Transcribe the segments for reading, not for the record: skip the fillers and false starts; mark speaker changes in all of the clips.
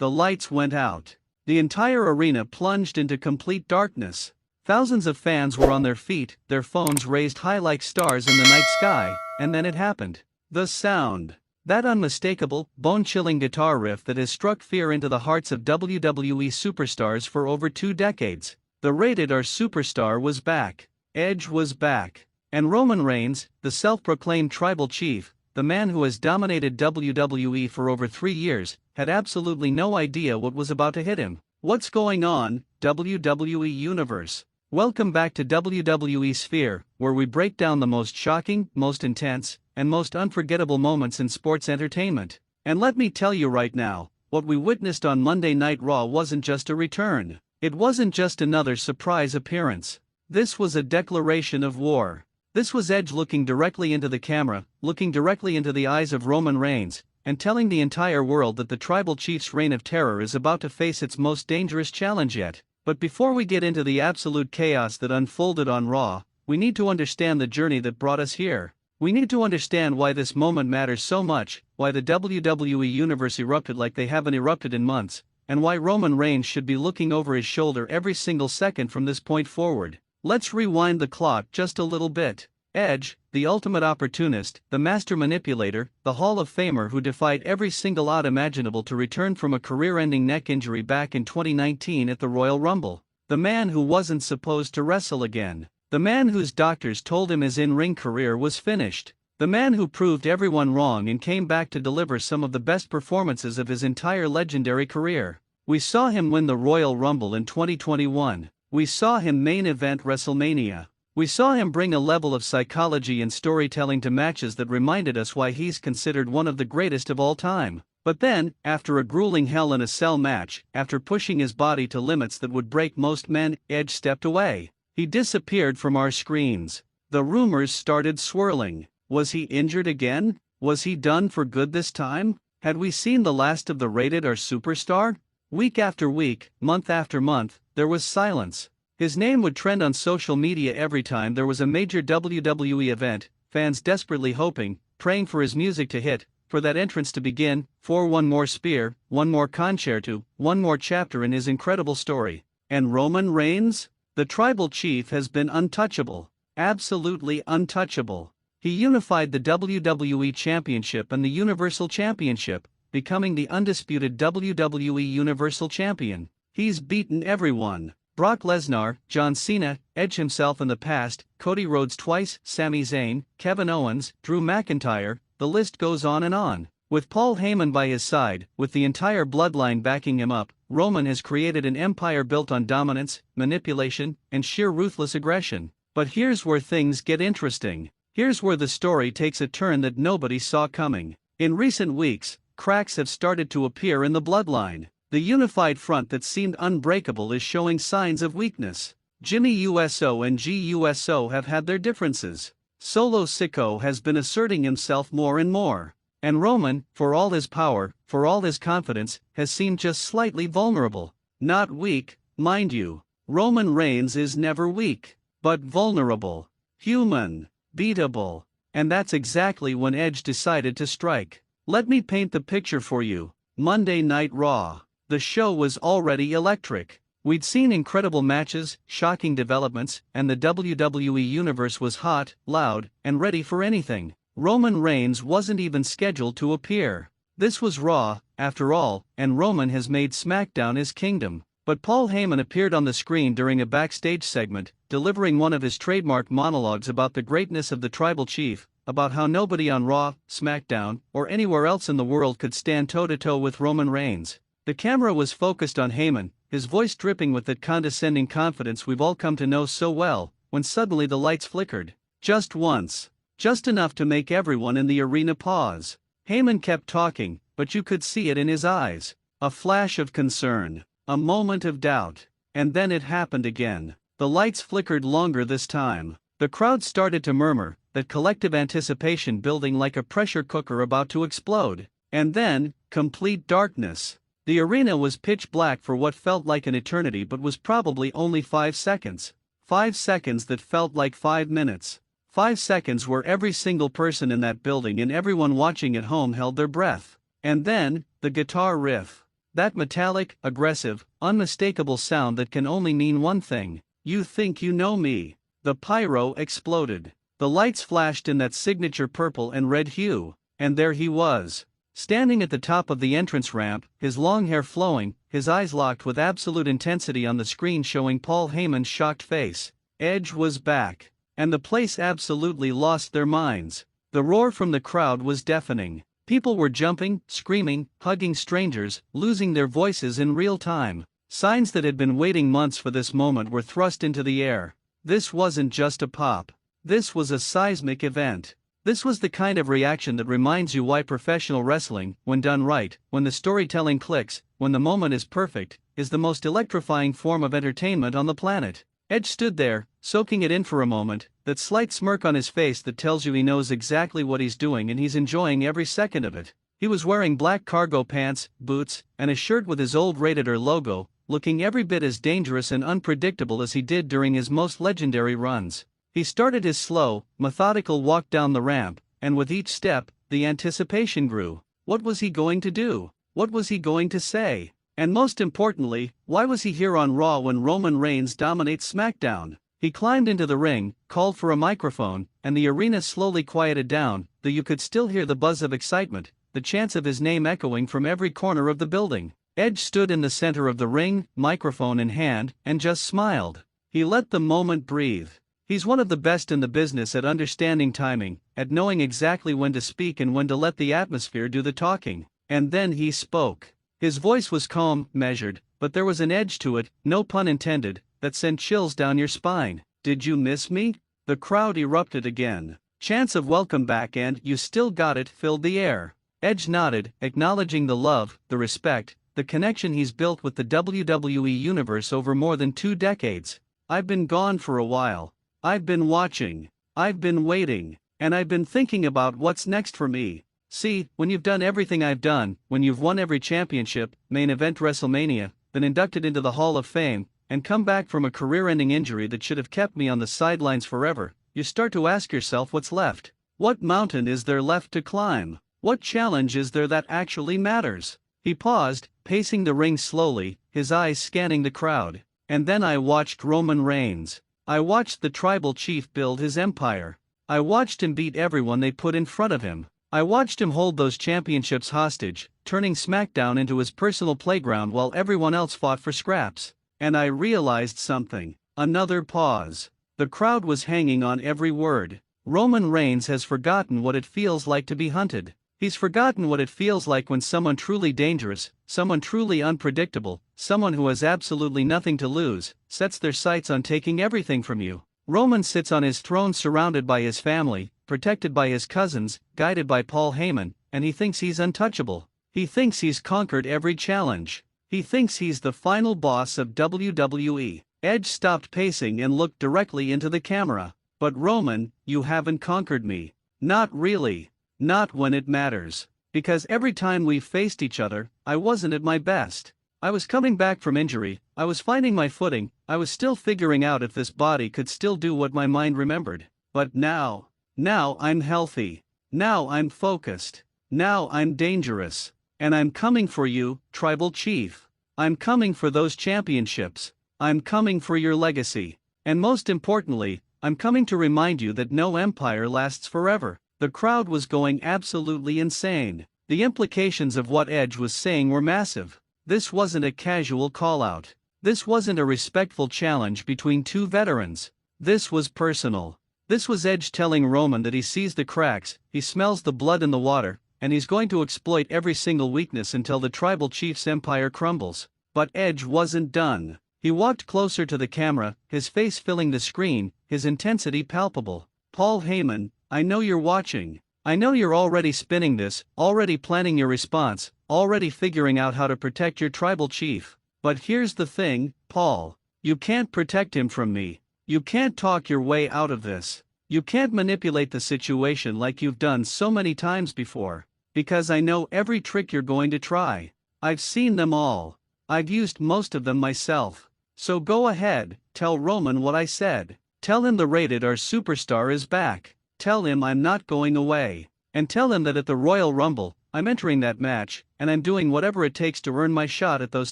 Speaker 1: the lights went out. The entire arena plunged into complete darkness. Thousands of fans were on their feet, their phones raised high like stars in the night sky, and then it happened. The sound. That unmistakable, bone-chilling guitar riff that has struck fear into the hearts of WWE superstars for over 2 decades. The rated R superstar was back. Edge was back. And Roman Reigns, the self-proclaimed tribal chief, the man who has dominated WWE for over 3 years, had absolutely no idea what was about to hit him. What's going on, WWE Universe? Welcome back to WWE Sphere, where we break down the most shocking, most intense, and most unforgettable moments in sports entertainment. And let me tell you right now, what we witnessed on Monday Night Raw wasn't just a return. It wasn't just another surprise appearance. This was a declaration of war. This was Edge looking directly into the camera, looking directly into the eyes of Roman Reigns, and telling the entire world that the Tribal Chief's reign of terror is about to face its most dangerous challenge yet. But before we get into the absolute chaos that unfolded on Raw, we need to understand the journey that brought us here. We need to understand why this moment matters so much, why the WWE Universe erupted like they haven't erupted in months, and why Roman Reigns should be looking over his shoulder every single second from this point forward. Let's rewind the clock just a little bit. Edge, the ultimate opportunist, the master manipulator, the Hall of Famer who defied every single odd imaginable to return from a career-ending neck injury back in 2019 at the Royal Rumble. The man who wasn't supposed to wrestle again. The man whose doctors told him his in-ring career was finished. The man who proved everyone wrong and came back to deliver some of the best performances of his entire legendary career. We saw him win the Royal Rumble in 2021. We saw him main event WrestleMania. We saw him bring a level of psychology and storytelling to matches that reminded us why he's considered one of the greatest of all time. But then, after a grueling Hell in a Cell match, after pushing his body to limits that would break most men, Edge stepped away. He disappeared from our screens. The rumors started swirling. Was he injured again? Was he done for good this time? Had we seen the last of the rated R superstar? Week after week, month after month, there was silence. His name would trend on social media every time there was a major WWE event, fans desperately hoping, praying for his music to hit, for that entrance to begin, for one more spear, one more concerto, one more chapter in his incredible story. And Roman Reigns? The tribal chief has been untouchable. Absolutely untouchable. He unified the WWE Championship and the Universal Championship, becoming the undisputed WWE Universal Champion. He's beaten everyone. Brock Lesnar, John Cena, Edge himself in the past, Cody Rhodes twice, Sami Zayn, Kevin Owens, Drew McIntyre, the list goes on and on. With Paul Heyman by his side, with the entire bloodline backing him up, Roman has created an empire built on dominance, manipulation, and sheer ruthless aggression. But here's where things get interesting. Here's where the story takes a turn that nobody saw coming. In recent weeks, cracks have started to appear in the bloodline. The unified front that seemed unbreakable is showing signs of weakness. Jimmy USO and GUSO have had their differences. Solo Sikoa has been asserting himself more and more. And Roman, for all his power, for all his confidence, has seemed just slightly vulnerable. Not weak, mind you. Roman Reigns is never weak, but vulnerable, human, beatable. And that's exactly when Edge decided to strike. Let me paint the picture for you. Monday Night Raw. The show was already electric. We'd seen incredible matches, shocking developments, and the WWE Universe was hot, loud, and ready for anything. Roman Reigns wasn't even scheduled to appear. This was Raw, after all, and Roman has made SmackDown his kingdom. But Paul Heyman appeared on the screen during a backstage segment, delivering one of his trademark monologues about the greatness of the Tribal Chief, about how nobody on Raw, SmackDown, or anywhere else in the world could stand toe-to-toe with Roman Reigns. The camera was focused on Heyman, his voice dripping with that condescending confidence we've all come to know so well, when suddenly the lights flickered. Just once. Just enough to make everyone in the arena pause. Heyman kept talking, but you could see it in his eyes. A flash of concern. A moment of doubt. And then it happened again. The lights flickered longer this time. The crowd started to murmur, that collective anticipation building like a pressure cooker about to explode. And then, complete darkness. The arena was pitch black for what felt like an eternity but was probably only 5 seconds. 5 seconds that felt like 5 minutes. 5 seconds where every single person in that building and everyone watching at home held their breath. And then, the guitar riff. That metallic, aggressive, unmistakable sound that can only mean one thing: you think you know me. The pyro exploded. The lights flashed in that signature purple and red hue, and there he was, standing at the top of the entrance ramp, his long hair flowing, his eyes locked with absolute intensity on the screen showing Paul Heyman's shocked face. Edge was back. And the place absolutely lost their minds. The roar from the crowd was deafening. People were jumping, screaming, hugging strangers, losing their voices in real time. Signs that had been waiting months for this moment were thrust into the air. This wasn't just a pop. This was a seismic event. This was the kind of reaction that reminds you why professional wrestling, when done right, when the storytelling clicks, when the moment is perfect, is the most electrifying form of entertainment on the planet. Edge stood there, soaking it in for a moment, that slight smirk on his face that tells you he knows exactly what he's doing and he's enjoying every second of it. He was wearing black cargo pants, boots, and a shirt with his old Rated R logo, looking every bit as dangerous and unpredictable as he did during his most legendary runs. He started his slow, methodical walk down the ramp, and with each step, the anticipation grew. What was he going to do? What was he going to say? And most importantly, why was he here on Raw when Roman Reigns dominates SmackDown? He climbed into the ring, called for a microphone, and the arena slowly quieted down, though you could still hear the buzz of excitement, the chants of his name echoing from every corner of the building. Edge stood in the center of the ring, microphone in hand, and just smiled. He let the moment breathe. He's one of the best in the business at understanding timing, at knowing exactly when to speak and when to let the atmosphere do the talking. And then he spoke. His voice was calm, measured, but there was an edge to it, no pun intended, that sent chills down your spine. "Did you miss me?" The crowd erupted again. Chants of welcome back and "you still got it" filled the air. Edge nodded, acknowledging the love, the respect, the connection he's built with the WWE Universe over more than 2 decades. "I've been gone for a while. I've been watching. I've been waiting. And I've been thinking about what's next for me. See, when you've done everything I've done, when you've won every championship, main event WrestleMania, been inducted into the Hall of Fame, and come back from a career-ending injury that should have kept me on the sidelines forever, you start to ask yourself what's left. What mountain is there left to climb? What challenge is there that actually matters?" He paused, pacing the ring slowly, his eyes scanning the crowd. "And then I watched Roman Reigns. I watched the tribal chief build his empire. I watched him beat everyone they put in front of him. I watched him hold those championships hostage, turning SmackDown into his personal playground while everyone else fought for scraps. And I realized something." Another pause. The crowd was hanging on every word. Roman Reigns has forgotten what it feels like to be hunted. He's forgotten what it feels like when someone truly dangerous, someone truly unpredictable, someone who has absolutely nothing to lose, sets their sights on taking everything from you. Roman sits on his throne surrounded by his family, protected by his cousins, guided by Paul Heyman, and he thinks he's untouchable. He thinks he's conquered every challenge. He thinks he's the final boss of WWE. Edge stopped pacing and looked directly into the camera. "But Roman, you haven't conquered me. Not really. Not when it matters. Because every time we've faced each other, I wasn't at my best. I was coming back from injury, I was finding my footing, I was still figuring out if this body could still do what my mind remembered. But now I'm healthy. Now I'm focused. Now I'm dangerous. And I'm coming for you, Tribal Chief. I'm coming for those championships. I'm coming for your legacy. And most importantly, I'm coming to remind you that no empire lasts forever." The crowd was going absolutely insane. The implications of what Edge was saying were massive. This wasn't a casual call-out. This wasn't a respectful challenge between two veterans. This was personal. This was Edge telling Roman that he sees the cracks, he smells the blood in the water, and he's going to exploit every single weakness until the Tribal Chief's empire crumbles. But Edge wasn't done. He walked closer to the camera, his face filling the screen, his intensity palpable. "Paul Heyman, I know you're watching. I know you're already spinning this, already planning your response, already figuring out how to protect your tribal chief. But here's the thing, Paul. You can't protect him from me. You can't talk your way out of this. You can't manipulate the situation like you've done so many times before. Because I know every trick you're going to try. I've seen them all. I've used most of them myself. So go ahead, tell Roman what I said. Tell him the Rated R superstar is back. Tell him I'm not going away. And tell him that at the Royal Rumble, I'm entering that match, and I'm doing whatever it takes to earn my shot at those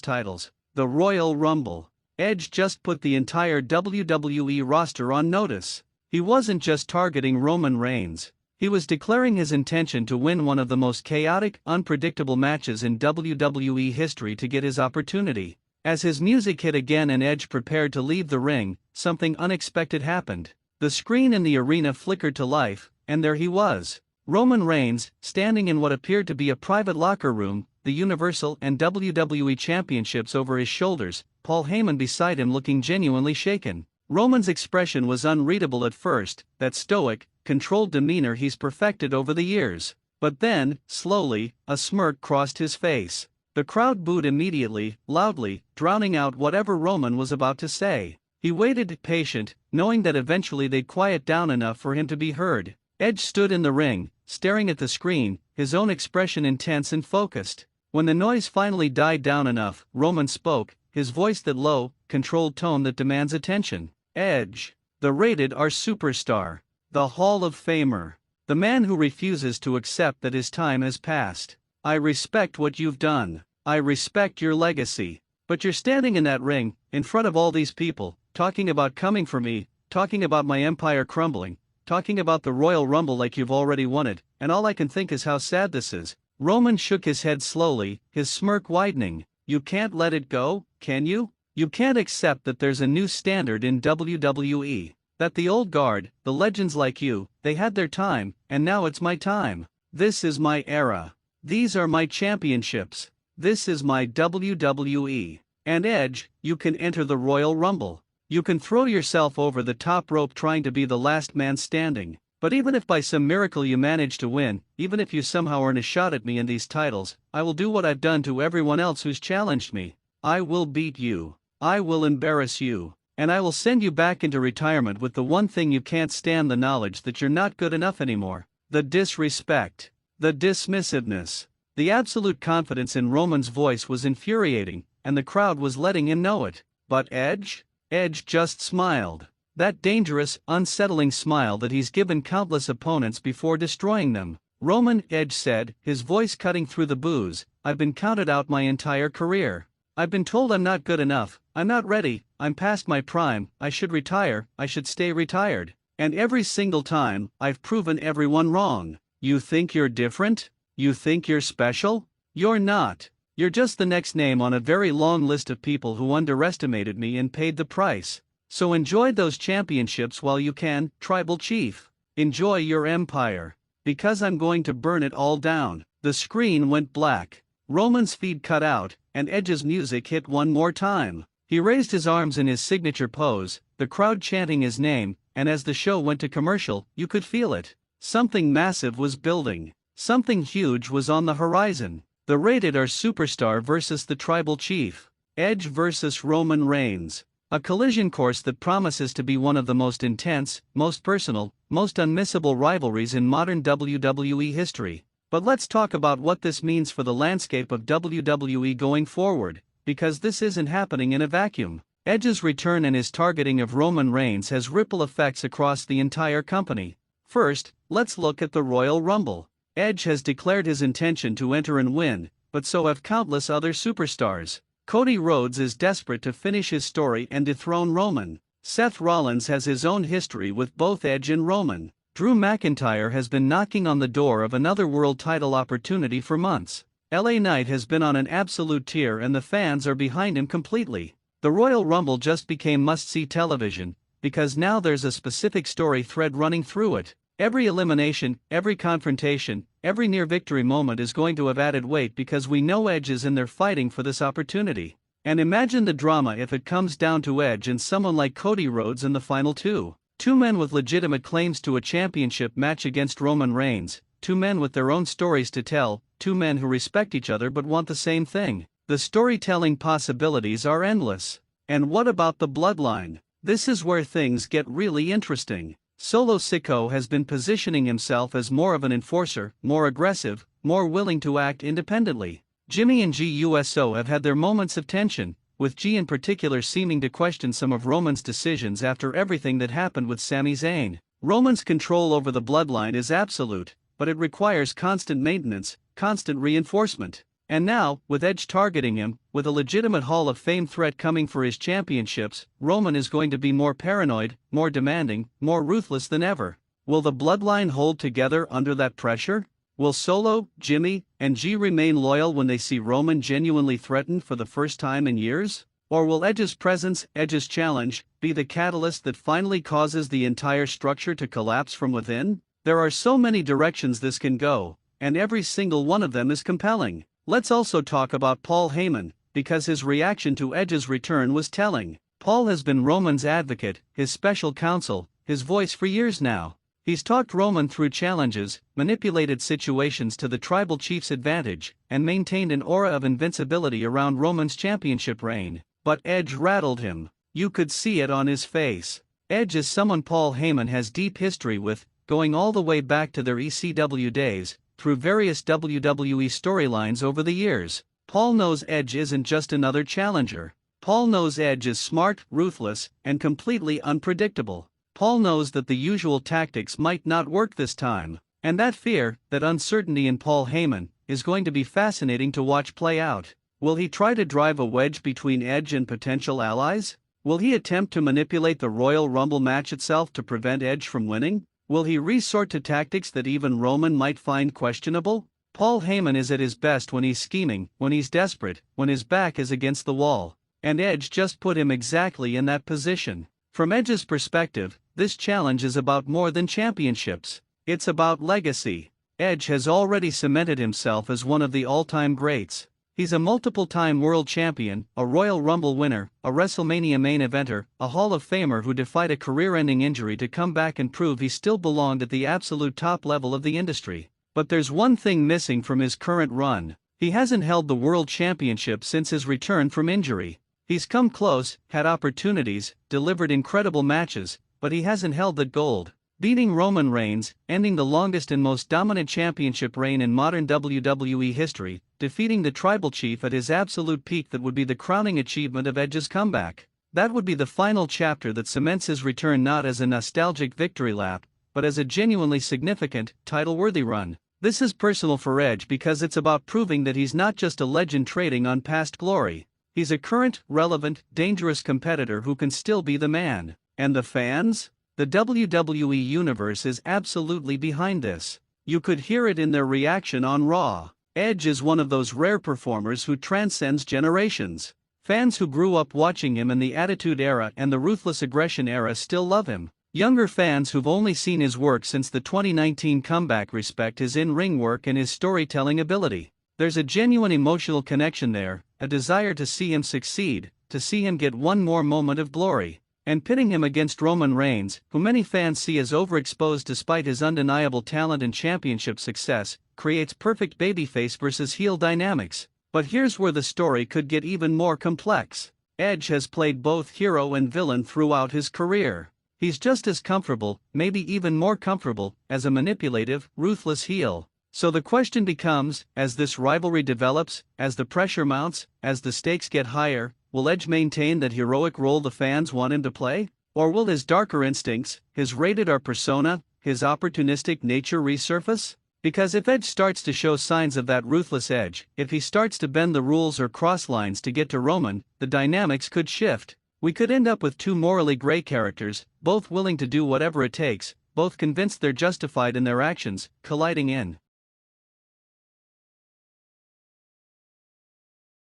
Speaker 1: titles. The Royal Rumble. Edge just put the entire WWE roster on notice. He wasn't just targeting Roman Reigns. He was declaring his intention to win one of the most chaotic, unpredictable matches in WWE history to get his opportunity. As his music hit again and Edge prepared to leave the ring, something unexpected happened. The screen in the arena flickered to life, and there he was. Roman Reigns, standing in what appeared to be a private locker room, the Universal and WWE Championships over his shoulders, Paul Heyman beside him looking genuinely shaken. Roman's expression was unreadable at first, that stoic, controlled demeanor he's perfected over the years. But then, slowly, a smirk crossed his face. The crowd booed immediately, loudly, drowning out whatever Roman was about to say. He waited, patient, knowing that eventually they'd quiet down enough for him to be heard. Edge stood in the ring, staring at the screen, his own expression intense and focused. When the noise finally died down enough, Roman spoke, his voice that low, controlled tone that demands attention. Edge, the rated R superstar, the Hall of Famer, the man who refuses to accept that his time has passed. I respect what you've done. I respect your legacy. But you're standing in that ring, in front of all these people, talking about coming for me, talking about my empire crumbling, talking about the Royal Rumble like you've already won it, and all I can think is how sad this is. Roman shook his head slowly, his smirk widening. You can't let it go, can you? You can't accept that there's a new standard in WWE. That the old guard, the legends like you, they had their time, and now it's my time. This is my era. These are my championships. This is my WWE. And Edge, you can enter the Royal Rumble. You can throw yourself over the top rope trying to be the last man standing. But even if by some miracle you manage to win, even if you somehow earn a shot at me in these titles, I will do what I've done to everyone else who's challenged me. I will beat you. I will embarrass you. And I will send you back into retirement with the one thing you can't stand: the knowledge that you're not good enough anymore. The disrespect. The dismissiveness. The absolute confidence in Roman's voice was infuriating, and the crowd was letting him know it. But Edge? Edge just smiled. That dangerous, unsettling smile that he's given countless opponents before destroying them. Roman, Edge said, his voice cutting through the boos, I've been counted out my entire career. I've been told I'm not good enough, I'm not ready, I'm past my prime, I should retire, I should stay retired. And every single time, I've proven everyone wrong. You think you're different? You think you're special? You're not. You're just the next name on a very long list of people who underestimated me and paid the price. So enjoy those championships while you can, tribal chief. Enjoy your empire. Because I'm going to burn it all down. The screen went black. Roman's feed cut out, and Edge's music hit one more time. He raised his arms in his signature pose, the crowd chanting his name, and as the show went to commercial, you could feel it. Something massive was building. Something huge was on the horizon. The rated R superstar versus the tribal chief. Edge versus Roman Reigns. A collision course that promises to be one of the most intense, most personal, most unmissable rivalries in modern WWE history. But let's talk about what this means for the landscape of WWE going forward, because this isn't happening in a vacuum. Edge's return and his targeting of Roman Reigns has ripple effects across the entire company. First, let's look at the Royal Rumble. Edge has declared his intention to enter and win, but so have countless other superstars. Cody Rhodes is desperate to finish his story and dethrone Roman. Seth Rollins has his own history with both Edge and Roman. Drew McIntyre has been knocking on the door of another world title opportunity for months. LA Knight has been on an absolute tear and the fans are behind him completely. The Royal Rumble just became must-see television, because now there's a specific story thread running through it. Every elimination, every confrontation, every near-victory moment is going to have added weight because we know Edge is in there fighting for this opportunity. And imagine the drama if it comes down to Edge and someone like Cody Rhodes in the final two. Two men with legitimate claims to a championship match against Roman Reigns, two men with their own stories to tell, two men who respect each other but want the same thing. The storytelling possibilities are endless. And what about the bloodline? This is where things get really interesting. Solo Sikoa has been positioning himself as more of an enforcer, more aggressive, more willing to act independently. Jimmy and G USO have had their moments of tension, with G in particular seeming to question some of Roman's decisions after everything that happened with Sami Zayn. Roman's control over the bloodline is absolute, but it requires constant maintenance, constant reinforcement. And now, with Edge targeting him, with a legitimate Hall of Fame threat coming for his championships, Roman is going to be more paranoid, more demanding, more ruthless than ever. Will the bloodline hold together under that pressure? Will Solo, Jimmy, and G remain loyal when they see Roman genuinely threatened for the first time in years? Or will Edge's presence, Edge's challenge, be the catalyst that finally causes the entire structure to collapse from within? There are so many directions this can go, and every single one of them is compelling. Let's also talk about Paul Heyman, because his reaction to Edge's return was telling. Paul has been Roman's advocate, his special counsel, his voice for years now. He's talked Roman through challenges, manipulated situations to the tribal chief's advantage, and maintained an aura of invincibility around Roman's championship reign. But Edge rattled him. You could see it on his face. Edge is someone Paul Heyman has deep history with, going all the way back to their ECW days, through various WWE storylines over the years. Paul knows Edge isn't just another challenger. Paul knows Edge is smart, ruthless, and completely unpredictable. Paul knows that the usual tactics might not work this time, and that fear, that uncertainty in Paul Heyman, is going to be fascinating to watch play out. Will he try to drive a wedge between Edge and potential allies? Will he attempt to manipulate the Royal Rumble match itself to prevent Edge from winning? Will he resort to tactics that even Roman might find questionable? Paul Heyman is at his best when he's scheming, when he's desperate, when his back is against the wall. And Edge just put him exactly in that position. From Edge's perspective, this challenge is about more than championships. It's about legacy. Edge has already cemented himself as one of the all-time greats. He's a multiple-time world champion, a Royal Rumble winner, a WrestleMania main eventer, a Hall of Famer who defied a career-ending injury to come back and prove he still belonged at the absolute top level of the industry. But there's one thing missing from his current run. He hasn't held the World Championship since his return from injury. He's come close, had opportunities, delivered incredible matches, but he hasn't held that gold. Beating Roman Reigns, ending the longest and most dominant championship reign in modern WWE history, defeating the tribal chief at his absolute peak, that would be the crowning achievement of Edge's comeback. That would be the final chapter that cements his return not as a nostalgic victory lap, but as a genuinely significant, title-worthy run. This is personal for Edge because it's about proving that he's not just a legend trading on past glory. He's a current, relevant, dangerous competitor who can still be the man. And the fans? The WWE Universe is absolutely behind this. You could hear it in their reaction on Raw. Edge is one of those rare performers who transcends generations. Fans who grew up watching him in the Attitude Era and the Ruthless Aggression Era still love him. Younger fans who've only seen his work since the 2019 comeback respect his in-ring work and his storytelling ability. There's a genuine emotional connection there, a desire to see him succeed, to see him get one more moment of glory. And pitting him against Roman Reigns, who many fans see as overexposed despite his undeniable talent and championship success, creates perfect babyface versus heel dynamics. But here's where the story could get even more complex. Edge has played both hero and villain throughout his career. He's just as comfortable, maybe even more comfortable, as a manipulative, ruthless heel. So the question becomes, as this rivalry develops, as the pressure mounts, as the stakes get higher, will Edge maintain that heroic role the fans want him to play? Or will his darker instincts, his rated R persona, his opportunistic nature resurface? Because if Edge starts to show signs of that ruthless edge, if he starts to bend the rules or cross lines to get to Roman, the dynamics could shift. We could end up with two morally gray characters, both willing to do whatever it takes, both convinced they're justified in their actions, colliding in